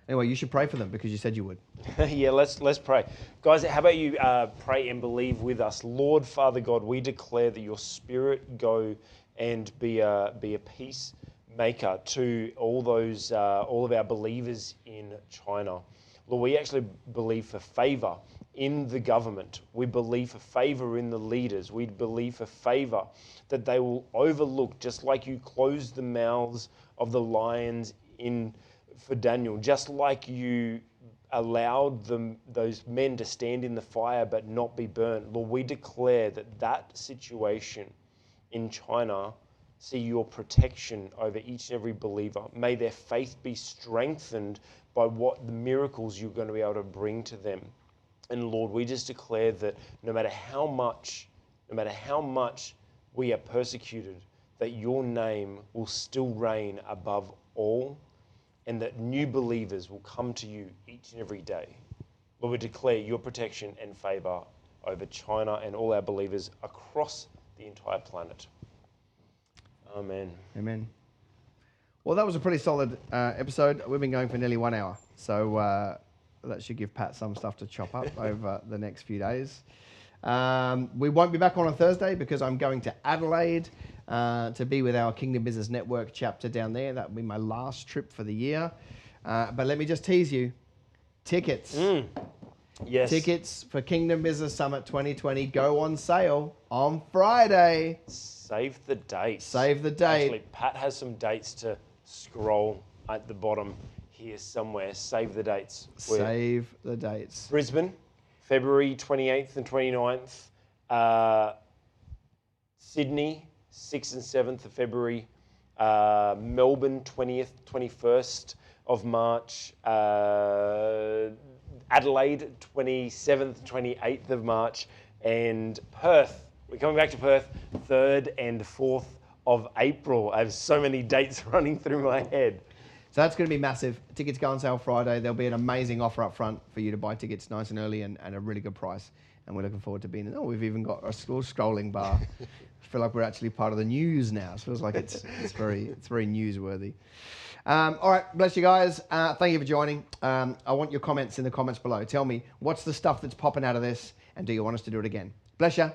anyway, you should pray for them because you said you would. Yeah, let's pray, guys. How about you pray and believe with us, Lord Father God? We declare that Your Spirit go and be a peacemaker to all of our believers in China. Lord, we actually believe for favor in the government. We believe for favor in the leaders. We believe for favor that they will overlook, just like you closed the mouths of the lions for Daniel, just like you allowed those men to stand in the fire but not be burnt. Lord, we declare that situation in China see your protection over each and every believer. May their faith be strengthened by what the miracles you're going to be able to bring to them. And Lord, we just declare that no matter how much we are persecuted, that your name will still reign above all, and that new believers will come to you each and every day. Lord, we declare your protection and favor over China and all our believers across the entire planet. Amen. Amen. Well, that was a pretty solid episode. We've been going for nearly 1 hour, so that should give Pat some stuff to chop up over the next few days. We won't be back on a Thursday because I'm going to Adelaide to be with our Kingdom Business Network chapter down there. That will be my last trip for the year. But let me just tease you. Tickets. Yes. Tickets for Kingdom Business Summit 2020 go on sale on Friday. Save the dates. Save the date. Actually, Pat has some dates to scroll at the bottom here somewhere. Save the dates. Save the dates. Brisbane, February 28th and 29th. Sydney, 6th and 7th of February. Melbourne, 20th, 21st of March. Adelaide, 27th, 28th of March. And Perth, we're coming back to Perth, 3rd and 4th of April. I have so many dates running through my head. So that's going to be massive. Tickets go on sale Friday. There'll be an amazing offer up front for you to buy tickets nice and early and a really good price. And we're looking forward to being in. Oh, we've even got a little scrolling bar. I feel like we're actually part of the news now. It feels like it's very newsworthy. All right, bless you guys. Thank you for joining. I want your comments in the comments below. Tell me, what's the stuff that's popping out of this, and do you want us to do it again? Bless you.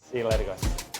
See you later, guys.